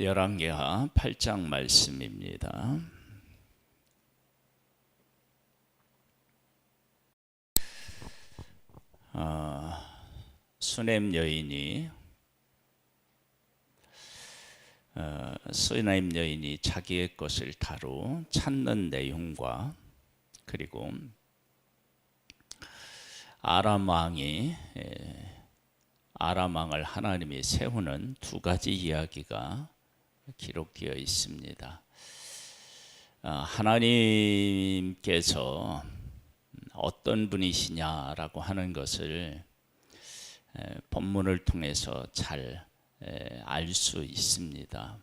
열왕기하 8장 말씀입니다. 수넴 여인이 자기의 것을 다루 찾는 내용과 그리고 아람 왕을 하나님이 세우는 두 가지 이야기가 기록되어 있습니다. 하나님께서 어떤 분이시냐라고 하는 것을 본문을 통해서 잘 알 수 있습니다.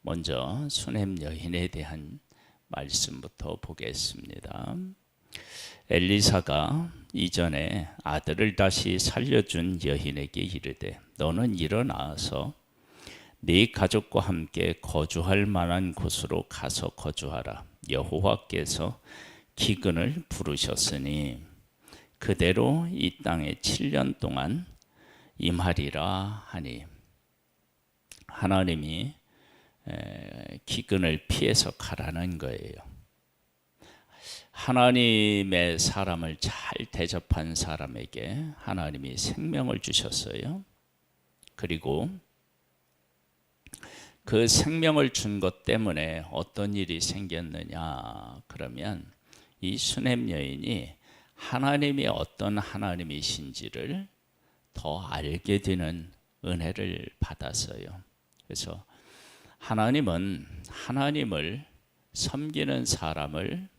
먼저 수넴 여인에 대한 말씀부터 보겠습니다. 엘리사가 이전에 아들을 다시 살려준 여인에게 이르되 너는 일어나서 네 가족과 함께 거주할 만한 곳으로 가서 거주하라. 여호와께서 기근을 부르셨으니 그대로 이 땅에 7년 동안 임하리라 하니, 하나님이 기근을 피해서 가라는 거예요. 하나님의 사람을 잘 대접한 사람에게 하나님이 생명을 주셨어요. 그리고 그 생명을 준 것 때문에 어떤 일이 생겼느냐 그러면 이 수넴 여인이 하나님이 어떤 하나님이신지를 더 알게 되는 은혜를 받았어요. 그래서 하나님은 하나님을 섬기는 사람을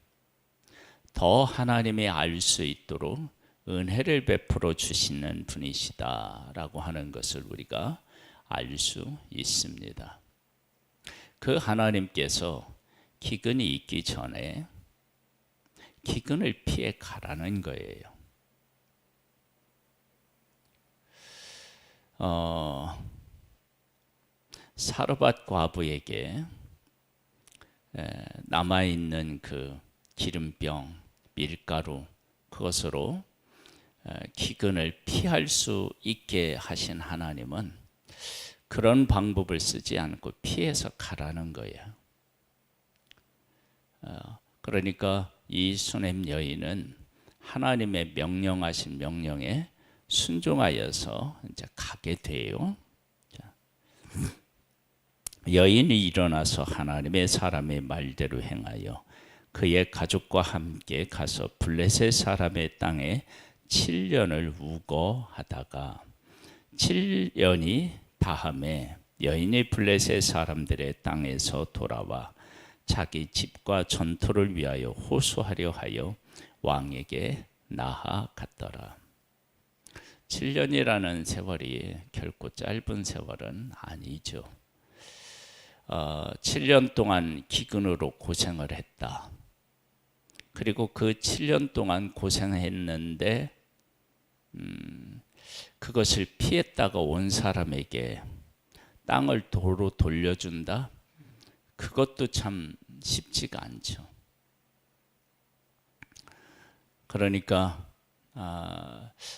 더 하나님이 알 수 있도록 은혜를 베풀어 주시는 분이시다라고 하는 것을 우리가 알 수 있습니다. 그 하나님께서 기근이 있기 전에 기근을 피해 가라는 거예요. 사르밧 과부에게 남아있는 그 기름병, 밀가루, 그것으로 기근을 피할 수 있게 하신 하나님은 그런 방법을 쓰지 않고 피해서 가라는 거예요. 그러니까 이 수넴 여인은 하나님의 명령하신 명령에 순종하여서 이제 가게 돼요. 여인이 일어나서 하나님의 사람의 말대로 행하여 그의 가족과 함께 가서 블레셋 사람의 땅에 7년을 우거하다가 7년이 다음에 여인이 블레셋 사람들의 땅에서 돌아와 자기 집과 전토를 위하여 호소하려 하여 왕에게 나아갔더라. 7년이라는 세월이 결코 짧은 세월은 아니죠. 7년 동안 기근으로 고생을 했다. 그리고 그 7년 동안 고생했는데 그것을 피했다가 온 사람에게 땅을 도로 돌려준다? 그것도 참 쉽지가 않죠. 그러니까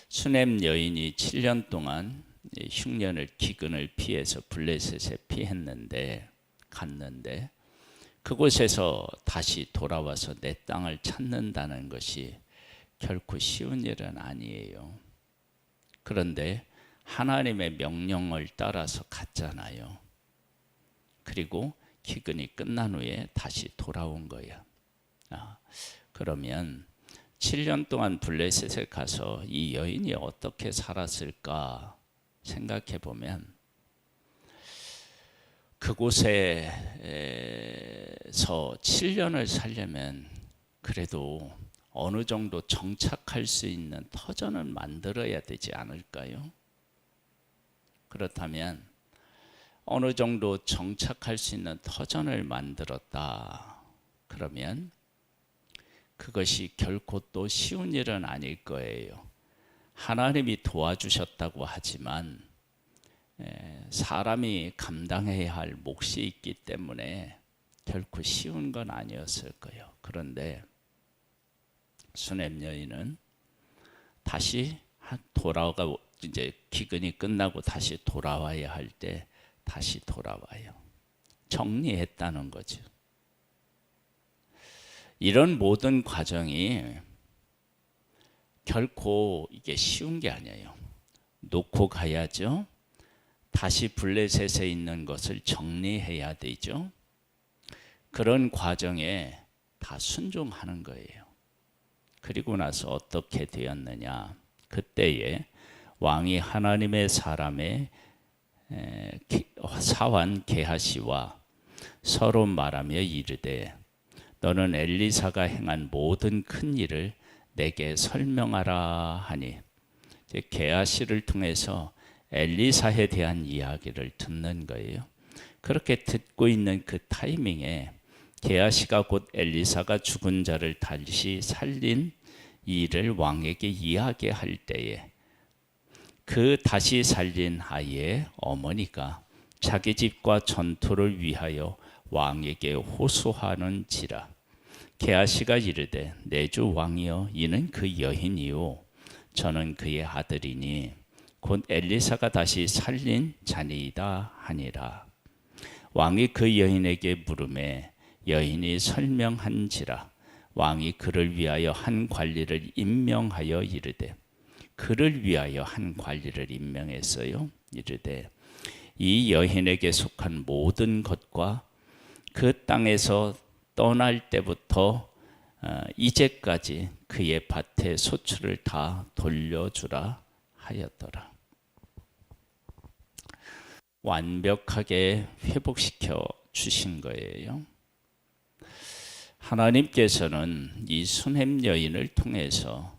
수넴 여인이 7년 동안 흉년을 기근을 피해서 블레셋에 갔는데 그곳에서 다시 돌아와서 내 땅을 찾는다는 것이 결코 쉬운 일은 아니에요. 그런데 하나님의 명령을 따라서 갔잖아요. 그리고 기근이 끝난 후에 다시 돌아온 거야. 그러면 7년 동안 블레셋에 가서 이 여인이 어떻게 살았을까 생각해 보면 그곳에서 7년을 살려면 그래도 어느 정도 정착할 수 있는 터전을 만들어야 되지 않을까요? 그렇다면 어느 정도 정착할 수 있는 터전을 만들었다. 그러면 그것이 결코 또 쉬운 일은 아닐 거예요. 하나님이 도와주셨다고 하지만 사람이 감당해야 할 몫이 있기 때문에 결코 쉬운 건 아니었을 거예요. 그런데 수넴 여인은 다시 돌아가 이제 기근이 끝나고 다시 돌아와야 할 때 다시 돌아와요. 정리했다는 거죠. 이런 모든 과정이 결코 이게 쉬운 게 아니에요. 놓고 가야죠. 다시 블레셋에 있는 것을 정리해야 되죠. 그런 과정에 다 순종하는 거예요. 그리고 나서 어떻게 되었느냐. 그때에 왕이 하나님의 사람의 사환 게하시와 서로 말하며 이르되 너는 엘리사가 행한 모든 큰 일을 내게 설명하라 하니, 게하시를 통해서 엘리사에 대한 이야기를 듣는 거예요. 그렇게 듣고 있는 그 타이밍에 게하시가 곧 엘리사가 죽은 자를 다시 살린 일을 왕에게 이야기할 때에 그 다시 살린 아이의 어머니가 자기 집과 전토를 위하여 왕에게 호소하는지라. 게하시가 이르되 내 주 왕이여 이는 그 여인이요 저는 그의 아들이니 곧 엘리사가 다시 살린 자니이다 하니라. 왕이 그 여인에게 물으매 여인이 설명한지라. 왕이 그를 위하여 한 관리를 임명하여 이르되, 그를 위하여 한 관리를 임명했어요. 이르되 이 여인에게 속한 모든 것과 그 땅에서 떠날 때부터 이제까지 그의 밭의 소출을 다 돌려주라 하였더라. 완벽하게 회복시켜 주신 거예요. 하나님께서는 이 수넴 여인을 통해서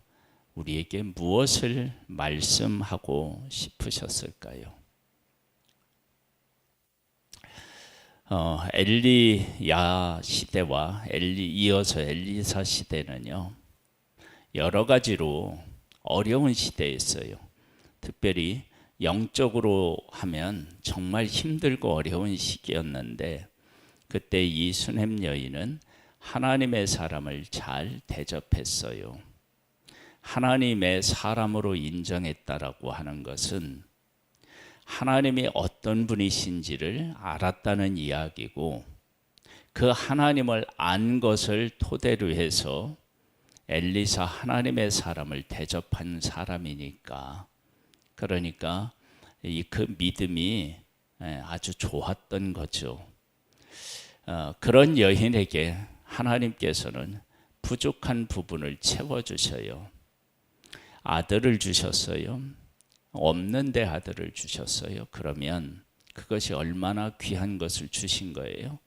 우리에게 무엇을 말씀하고 싶으셨을까요? 엘리야 시대와 이어서 엘리사 시대는요, 여러 가지로 어려운 시대였어요. 특별히 영적으로 하면 정말 힘들고 어려운 시기였는데, 그때 이 수넴 여인은 하나님의 사람을 잘 대접했어요. 하나님의 사람으로 인정했다라고 하는 것은 하나님이 어떤 분이신지를 알았다는 이야기고, 그 하나님을 안 것을 토대로 해서 엘리사 하나님의 사람을 대접한 사람이니까, 그러니까 그 믿음이 아주 좋았던 거죠. 그런 여인에게 하나님께서는 부족한 부분을 채워주셔요. 아들을 주셨어요. 없는데 아들을 주셨어요. 그러면 그것이 얼마나 귀한 것을 주신 거예요.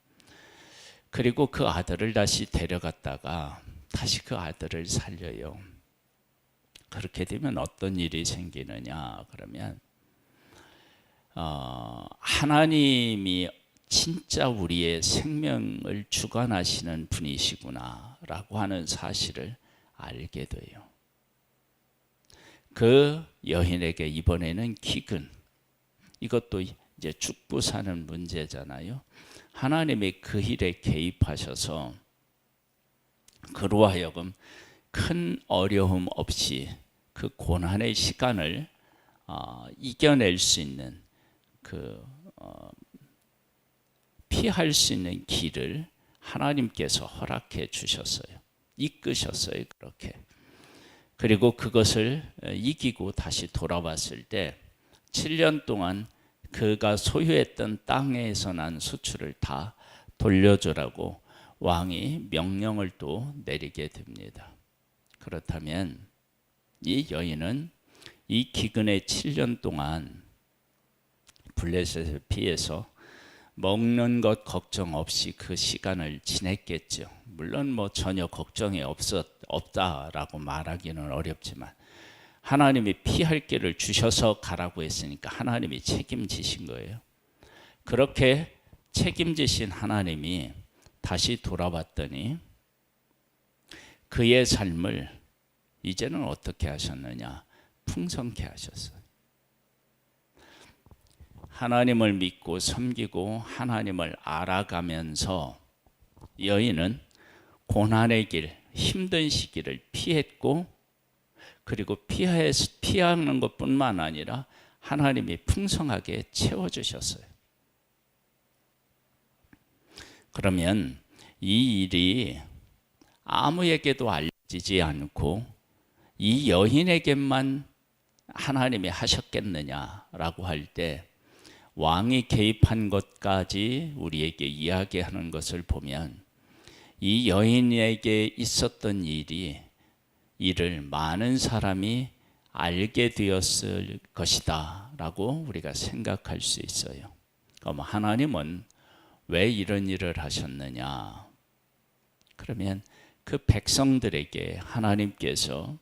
그리고 그 아들을 다시 데려갔다가 다시 그 아들을 살려요. 그렇게 되면 어떤 일이 생기느냐 그러면 하나님이 진짜 우리의 생명을 주관하시는 분이시구나 라고 하는 사실을 알게 돼요. 그 여인에게 이번에는 기근, 이것도 이제 죽고 사는 문제잖아요. 하나님이 그 일에 개입하셔서 그로 하여금 큰 어려움 없이 그 고난의 시간을 이겨낼 수 있는, 피할 수 있는 길을 하나님께서 허락해 주셨어요. 이끄셨어요. 그렇게. 그리고 그것을 이기고 다시 돌아왔을 때 7년 동안 그가 소유했던 땅에서 난 수출을 다 돌려주라고 왕이 명령을 또 내리게 됩니다. 그렇다면 이 여인은 이 기근의 7년 동안 블레셋을 피해서 먹는 것 걱정 없이 그 시간을 지냈겠죠. 물론 전혀 걱정이 없다라고 말하기는 어렵지만 하나님이 피할 길을 주셔서 가라고 했으니까 하나님이 책임지신 거예요. 그렇게 책임지신 하나님이 다시 돌아왔더니 그의 삶을 이제는 어떻게 하셨느냐? 풍성케 하셨어요. 하나님을 믿고 섬기고 하나님을 알아가면서 여인은 고난의 길, 힘든 시기를 피했고, 그리고 피하는 것뿐만 아니라 하나님이 풍성하게 채워주셨어요. 그러면 이 일이 아무에게도 알려지지 않고 이 여인에게만 하나님이 하셨겠느냐라고 할 때 왕이 개입한 것까지 우리에게 이야기하는 것을 보면 이 여인에게 있었던 이를 많은 사람이 알게 되었을 것이다 라고 우리가 생각할 수 있어요. 그럼 하나님은 왜 이런 일을 하셨느냐? 그러면 그 백성들에게 하나님께서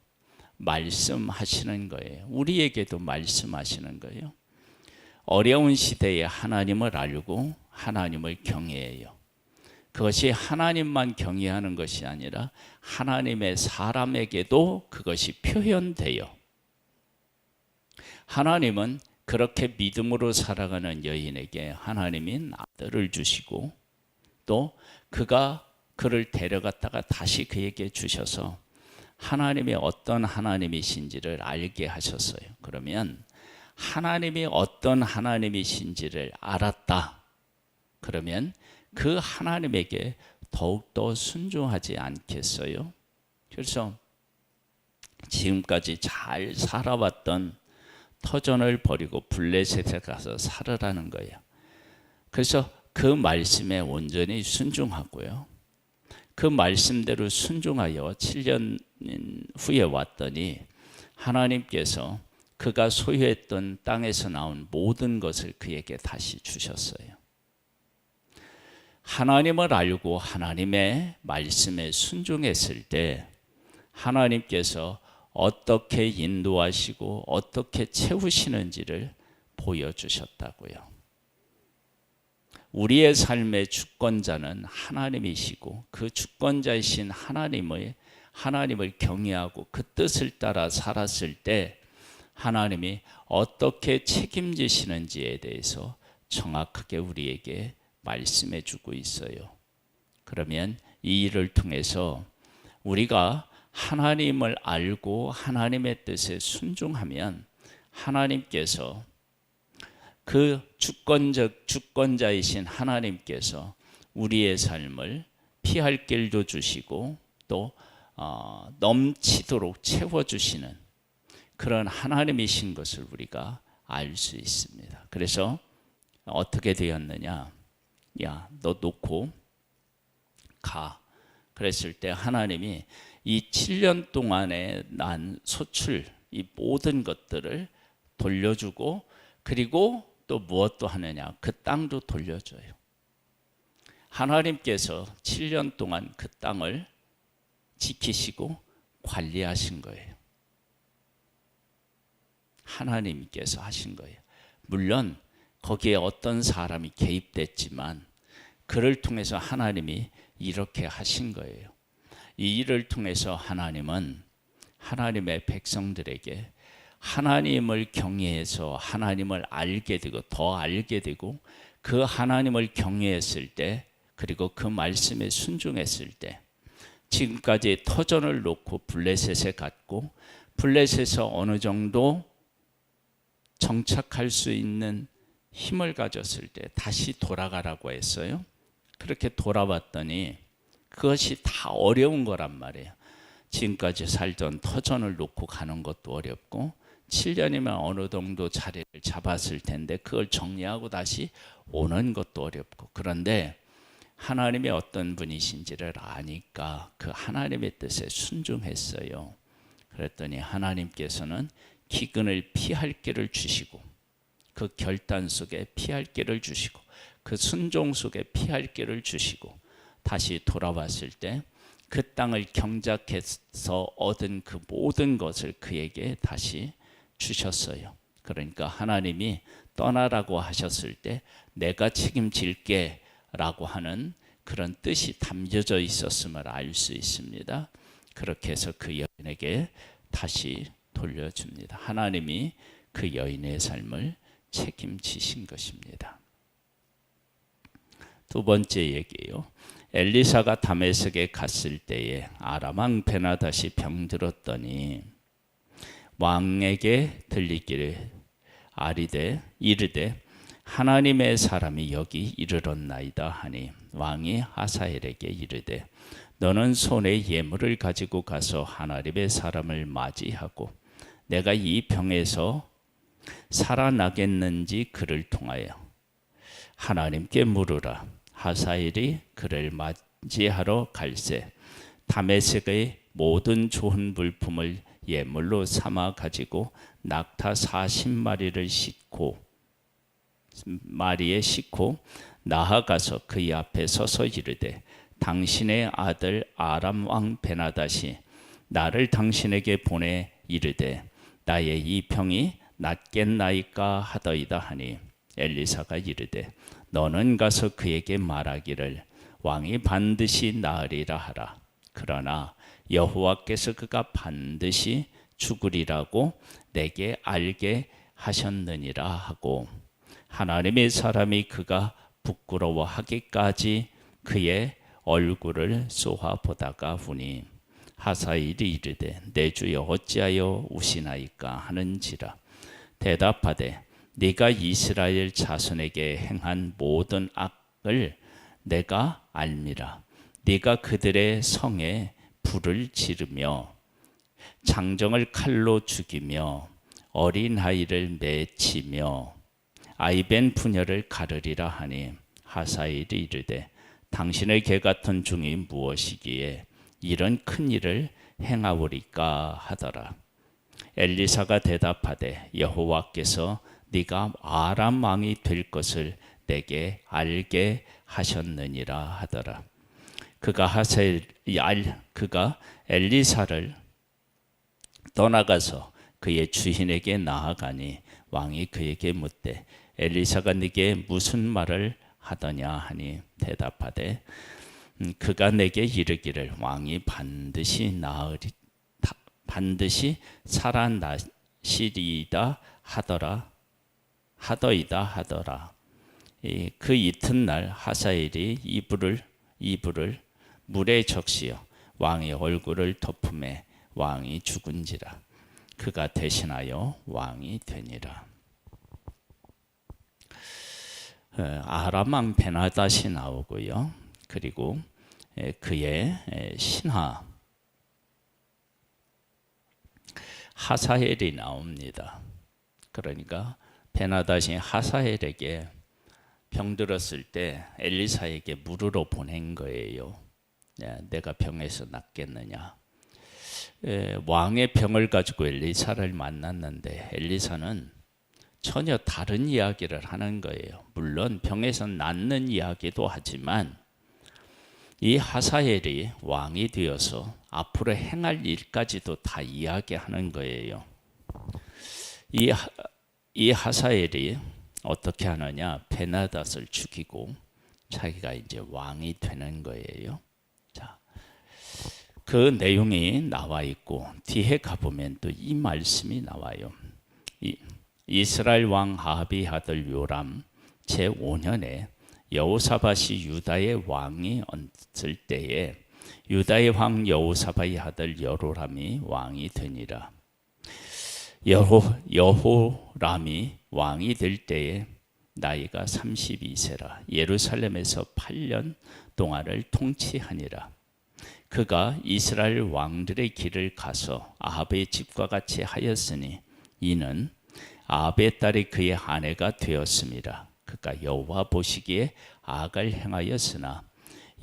말씀하시는 거예요. 우리에게도 말씀하시는 거예요. 어려운 시대에 하나님을 알고 하나님을 경외해요. 그것이 하나님만 경외하는 것이 아니라 하나님의 사람에게도 그것이 표현돼요. 하나님은 그렇게 믿음으로 살아가는 여인에게 하나님이 아들을 주시고 또 그가 그를 데려갔다가 다시 그에게 주셔서 하나님이 어떤 하나님이신지를 알게 하셨어요. 그러면 하나님이 어떤 하나님이신지를 알았다. 그러면 그 하나님에게 더욱더 순종하지 않겠어요? 그래서 지금까지 잘 살아왔던 터전을 버리고 블레셋에 가서 살으라는 거예요. 그래서 그 말씀에 온전히 순종하고요. 그 말씀대로 순종하여 7년 후에 왔더니 하나님께서 그가 소유했던 땅에서 나온 모든 것을 그에게 다시 주셨어요. 하나님을 알고 하나님의 말씀에 순종했을 때 하나님께서 어떻게 인도하시고 어떻게 채우시는지를 보여주셨다고요. 우리의 삶의 주권자는 하나님이시고 그 주권자이신 하나님을 경외하고 그 뜻을 따라 살았을 때 하나님이 어떻게 책임지시는지에 대해서 정확하게 우리에게 말씀해 주고 있어요. 그러면 이 일을 통해서 우리가 하나님을 알고 하나님의 뜻에 순종하면 하나님께서 그 주권자이신 하나님께서 우리의 삶을 피할 길도 주시고 또 넘치도록 채워주시는 그런 하나님이신 것을 우리가 알 수 있습니다. 그래서 어떻게 되었느냐? 야, 너 놓고 가. 그랬을 때 하나님이 이 7년 동안에 난 소출, 이 모든 것들을 돌려주고 그리고 또 무엇도 하느냐? 그 땅도 돌려줘요. 하나님께서 7년 동안 그 땅을 지키시고 관리하신 거예요. 하나님께서 하신 거예요. 물론 거기에 어떤 사람이 개입됐지만 그를 통해서 하나님이 이렇게 하신 거예요. 이 일을 통해서 하나님은 하나님의 백성들에게 하나님을 경외해서 하나님을 알게 되고 더 알게 되고 그 하나님을 경외했을 때 그리고 그 말씀에 순종했을 때 지금까지 터전을 놓고 블레셋에 갔고 블레셋에서 어느 정도 정착할 수 있는 힘을 가졌을 때 다시 돌아가라고 했어요. 그렇게 돌아왔더니 그것이 다 어려운 거란 말이에요. 지금까지 살던 터전을 놓고 가는 것도 어렵고 7년이면 어느 정도 자리를 잡았을 텐데 그걸 정리하고 다시 오는 것도 어렵고 그런데 하나님이 어떤 분이신지를 아니까 그 하나님의 뜻에 순종했어요. 그랬더니 하나님께서는 기근을 피할 길을 주시고 그 결단 속에 피할 길을 주시고 그 순종 속에 피할 길을 주시고 다시 돌아왔을 때 그 땅을 경작해서 얻은 그 모든 것을 그에게 다시 주셨어요. 그러니까 하나님이 떠나라고 하셨을 때 내가 책임질게 라고 하는 그런 뜻이 담겨져 있었음을 알 수 있습니다. 그렇게 해서 그 여인에게 다시 돌려줍니다. 하나님이 그 여인의 삶을 책임지신 것입니다. 두 번째 얘기예요. 엘리사가 다메섹에 갔을 때에 아람 왕 베나닷이 병들었더니 왕에게 들리기를 이르되 하나님의 사람이 여기 이르렀나이다 하니 왕이 하사엘에게 이르되 너는 손에 예물을 가지고 가서 하나님의 사람을 맞이하고 내가 이 병에서 살아나겠는지 그를 통하여 하나님께 물으라. 하사엘이 그를 맞이하러 갈새 다메섹의 모든 좋은 물품을 예물로 삼아 가지고 낙타 40마리를 싣고 나아가서 그의 앞에 서서 이르되 당신의 아들 아람 왕 베나닷이 나를 당신에게 보내 이르되 나의 이 병이 낫겠나이까 하더이다 하니 엘리사가 이르되 너는 가서 그에게 말하기를 왕이 반드시 나으리라 하라. 그러나 여호와께서 그가 반드시 죽으리라고 내게 알게 하셨느니라 하고 하나님의 사람이 그가 부끄러워하기까지 그의 얼굴을 쏘아 보다가 후니 하사엘이 이르되 내 주여 어찌하여 우시나이까 하는지라. 대답하되 네가 이스라엘 자손에게 행한 모든 악을 내가 알미라. 네가 그들의 성에 불을 지르며 장정을 칼로 죽이며 어린아이를 맺히며 아이벤 부녀를 가르리라 하니 하사엘이 이르되 당신의 개 같은 종이 무엇이기에 이런 큰 일을 행하오리까 하더라. 엘리사가 대답하되 여호와께서 네가 아람 왕이 될 것을 내게 알게 하셨느니라 하더라. 그가 엘리사를 떠나가서 그의 주인에게 나아가니 왕이 그에게 묻되 엘리사가 네게 무슨 말을 하더냐 하니 대답하되 그가 내게 이르기를 왕이 반드시 살아나시리이다 하더이다. 그 이튿날 하사엘이 이불을 물에 적시어 왕의 얼굴을 덮음에 왕이 죽은지라. 그가 대신하여 왕이 되니라. 아람 왕 베나닷이 나오고요. 그리고 그의 신하 하사엘이 나옵니다. 그러니까 베나닷이 하사엘에게 병들었을 때 엘리사에게 물으러 보낸 거예요. 내가 병에서 낫겠느냐. 왕의 병을 가지고 엘리사를 만났는데 엘리사는 전혀 다른 이야기를 하는 거예요. 물론 병에서 낫는 이야기도 하지만 이 하사엘이 왕이 되어서 앞으로 행할 일까지도 다 이야기하는 거예요. 이 하사엘이 어떻게 하느냐? 베나닷을 죽이고 자기가 이제 왕이 되는 거예요. 자, 그 내용이 나와 있고 뒤에 가보면 또 이 말씀이 나와요. 이스라엘 왕 아합의 아들 요람 제5년에 여호사밧이 유다의 왕이 얹을 때에 유다의 왕 여호사밧의 아들 여호람이 왕이 되니라. 여호람이 왕이 될 때에 나이가 32세라. 예루살렘에서 8년 동안을 통치하니라. 그가 이스라엘 왕들의 길을 가서 아합의 집과 같이 하였으니 이는 아합의 딸이 그의 아내가 되었습니다. 그가 여호와 보시기에 악을 행하였으나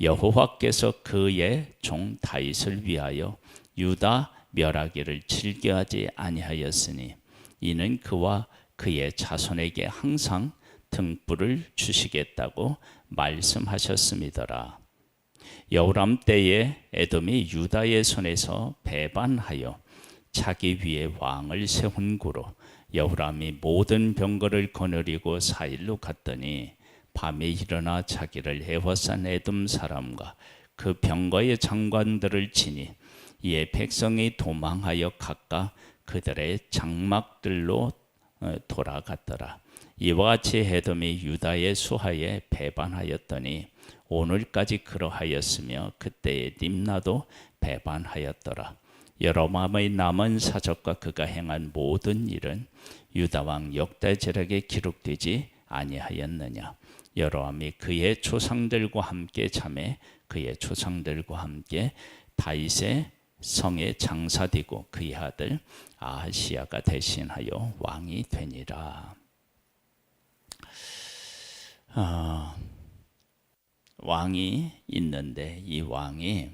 여호와께서 그의 종 다윗을 위하여 유다 멸하기를 즐겨하지 아니하였으니 이는 그와 그의 자손에게 항상 등불을 주시겠다고 말씀하셨음이더라. 여호람 때에 에돔이 유다의 손에서 배반하여 자기 위에 왕을 세운 고로 여호람이 모든 병거를 거느리고 사일로 갔더니 밤에 일어나 자기를 에워싼 에돔 사람과 그 병거의 장관들을 치니 이에 백성이 도망하여 각각 그들의 장막들로 돌아갔더라. 이와 같이 에돔이 유다의 수하에 배반하였더니 오늘까지 그러하였으며 그때의 림나도 배반하였더라. 여로보암의 남은 사적과 그가 행한 모든 일은 유다 왕 역대제락에 기록되지 아니하였느냐. 여로암이 그의 조상들과 함께 잠에 그의 조상들과 함께 다윗의 성에 장사되고 그의 아들 아하시야가 대신하여 왕이 되니라. 왕이 있는데 이 왕이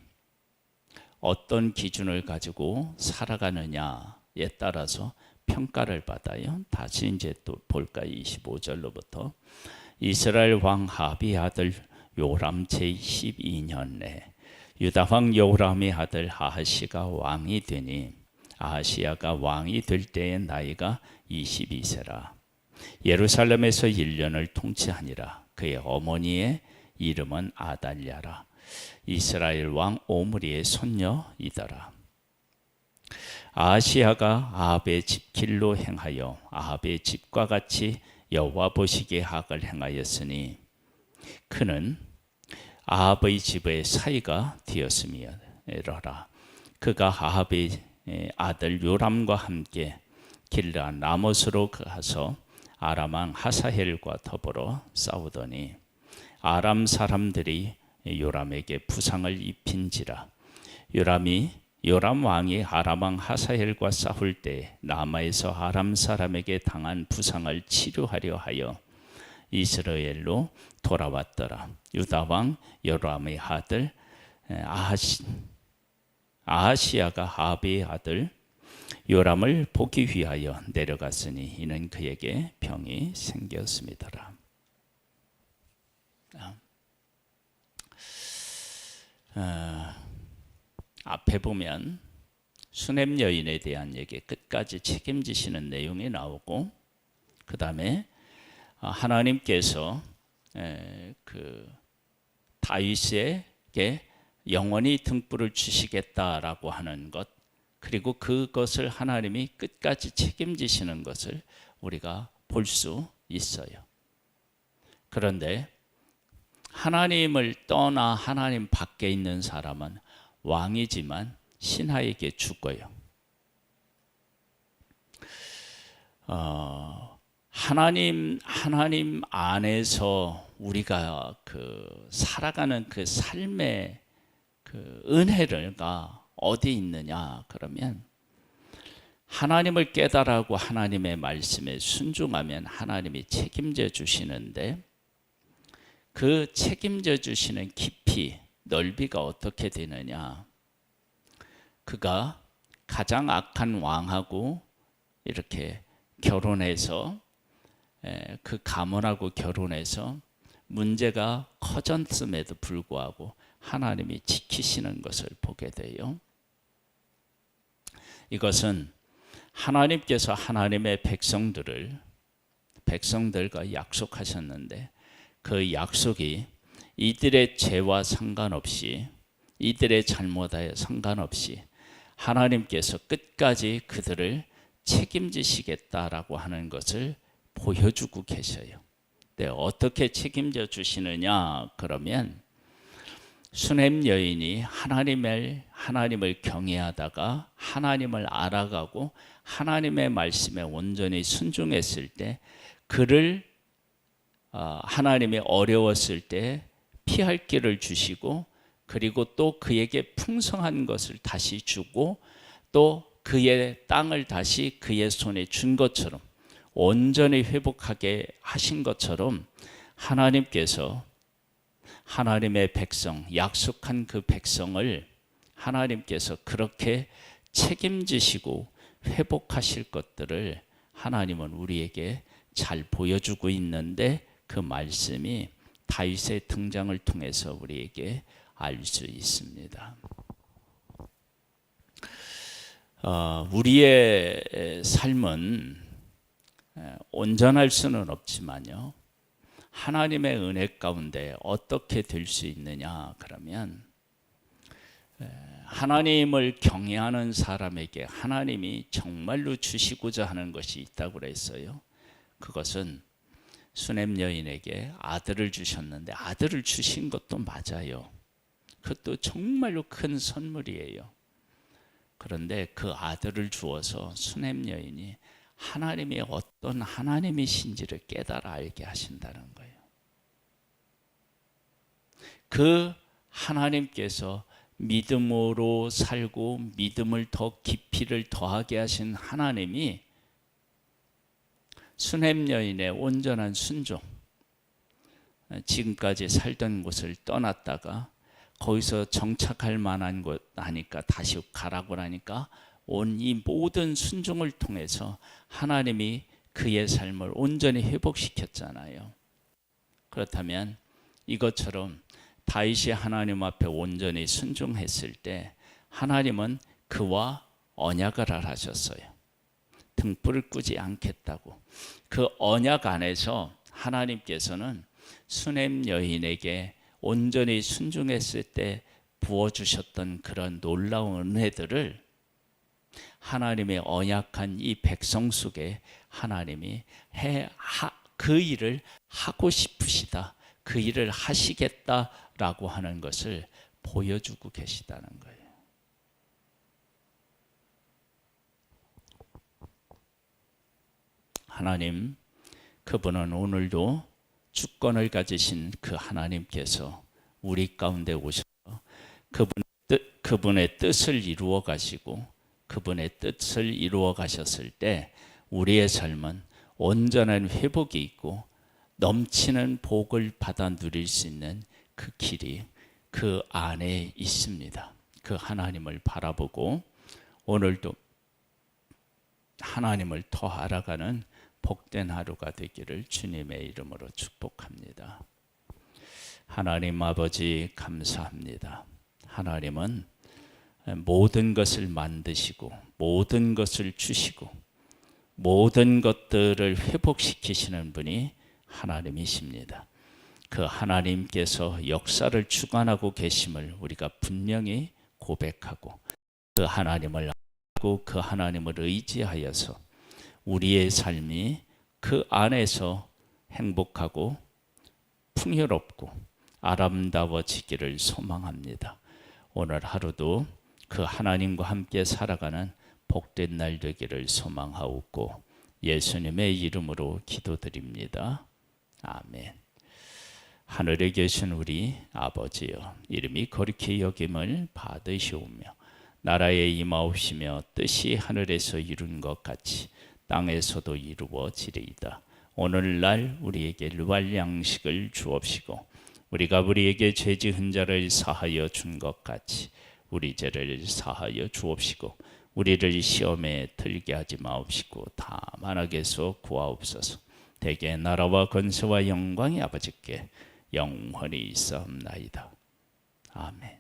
어떤 기준을 가지고 살아가느냐에 따라서 평가를 받아요. 다시 이제 또 볼까요? 25절로부터 이스라엘 왕 아합의 아들 요람 제12년에 유다 왕 여호람의 아들 아하시가 왕이 되니 아하시야가 왕이 될 때의 나이가 22세라. 예루살렘에서 1년을 통치하니라. 그의 어머니의 이름은 아달랴라. 이스라엘 왕 오므리의 손녀이더라. 아하시야가 아합의 집 길로 행하여 아합의 집과 같이 여호와 보시기에 악을 행하였으니 그는 아합의 집의 사이가 되었음이라. 그가 아합의 아들 요람과 함께 길라 라못으로 가서 아람 왕 하사헬과 더불어 싸우더니 아람 사람들이 요람에게 부상을 입힌지라. 요람 왕이 아람 왕 하사헬과 싸울 때 라마에서 아람 사람에게 당한 부상을 치료하려 하여 이스라엘로 돌아왔더라. 유다 왕 여로암의 아들 아하시야가 아합의 아들 요람을 보기 위하여 내려갔으니 이는 그에게 병이 생겼음이더라. 앞에 보면 수넴 여인에 대한 얘기 끝까지 책임지시는 내용이 나오고, 그 다음에 하나님께서 그 다윗에게 영원히 등불을 주시겠다라고 하는 것, 그리고 그것을 하나님이 끝까지 책임지시는 것을 우리가 볼 수 있어요. 그런데 하나님을 떠나 하나님 밖에 있는 사람은 왕이지만 신하에게 죽어요. 하나님 안에서 우리가 그 살아가는 그 삶의 그 은혜가 어디 있느냐 그러면, 하나님을 깨달아고 하나님의 말씀에 순종하면 하나님이 책임져 주시는데, 그 책임져 주시는 깊이 넓이가 어떻게 되느냐, 그가 가장 악한 왕하고 이렇게 결혼해서 그 가문하고 결혼해서 문제가 커졌음에도 불구하고 하나님이 지키시는 것을 보게 돼요. 이것은 하나님께서 하나님의 백성들과 약속하셨는데, 그 약속이 이들의 죄와 상관없이, 이들의 잘못에 상관없이 하나님께서 끝까지 그들을 책임지시겠다라고 하는 것을 보여주고 계셔요. 네, 어떻게 책임져 주시느냐 그러면, 수넴 여인이 하나님을 경외하다가 하나님을 알아가고 하나님의 말씀에 온전히 순종했을 때, 그를 하나님이 어려웠을 때 피할 길을 주시고, 그리고 또 그에게 풍성한 것을 다시 주고, 또 그의 땅을 다시 그의 손에 준 것처럼, 온전히 회복하게 하신 것처럼, 하나님께서 하나님의 백성, 약속한 그 백성을 하나님께서 그렇게 책임지시고 회복하실 것들을 하나님은 우리에게 잘 보여주고 있는데, 그 말씀이 다윗의 등장을 통해서 우리에게 알 수 있습니다. 우리의 삶은 온전할 수는 없지만요, 하나님의 은혜 가운데 어떻게 될 수 있느냐 그러면, 하나님을 경외하는 사람에게 하나님이 정말로 주시고자 하는 것이 있다고 그랬어요. 그것은 수넴 여인에게 아들을 주셨는데, 아들을 주신 것도 맞아요. 그것도 정말로 큰 선물이에요. 그런데 그 아들을 주어서 수넴 여인이 하나님이 어떤 하나님이신지를 깨달아 알게 하신다는 거예요. 그 하나님께서 믿음으로 살고 믿음을 더 깊이를 더하게 하신 하나님이 수냄 여인의 온전한 순종, 지금까지 살던 곳을 떠났다가 거기서 정착할 만한 곳 하니까 다시 가라고 하니까 온 이 모든 순종을 통해서 하나님이 그의 삶을 온전히 회복시켰잖아요. 그렇다면 이것처럼 다윗이 하나님 앞에 온전히 순종했을 때 하나님은 그와 언약을 하셨어요. 등불을 끄지 않겠다고. 그 언약 안에서 하나님께서는 수냄 여인에게 온전히 순종했을 때 부어주셨던 그런 놀라운 은혜들을 하나님의 언약한 이 백성 속에 하나님이 그 일을 하고 싶으시다, 그 일을 하시겠다라고 하는 것을 보여주고 계시다는 거예요. 하나님, 그분은 오늘도 주권을 가지신 그 하나님께서 우리 가운데 오셔서 그분의 뜻을 이루어 가시고 그분의 뜻을 이루어 가셨을 때 우리의 삶은 온전한 회복이 있고 넘치는 복을 받아 누릴 수 있는 그 길이 그 안에 있습니다. 그 하나님을 바라보고 오늘도 하나님을 더 알아가는 복된 하루가 되기를 주님의 이름으로 축복합니다. 하나님 아버지 감사합니다. 하나님은 모든 것을 만드시고 모든 것을 주시고 모든 것들을 회복시키시는 분이 하나님이십니다. 그 하나님께서 역사를 주관하고 계심을 우리가 분명히 고백하고 그 하나님을 알고 그 하나님을 의지하여서 우리의 삶이 그 안에서 행복하고 풍요롭고 아름다워지기를 소망합니다. 오늘 하루도 그 하나님과 함께 살아가는 복된 날 되기를 소망하옵고 예수님의 이름으로 기도드립니다. 아멘. 하늘에 계신 우리 아버지여, 이름이 거룩히 여김을 받으시오며 나라에 임하옵시며 뜻이 하늘에서 이룬 것 같이 땅에서도 이루어지리이다. 오늘날 우리에게 일할 양식을 주옵시고 우리가 우리에게 죄 지은 자를 사하여 준 것 같이 우리 죄를 사하여 주옵시고 우리를 시험에 들게 하지 마옵시고 다만 악에서 구하옵소서. 대개 나라와 권세와 영광이 아버지께 영원히 있사옵나이다. 아멘.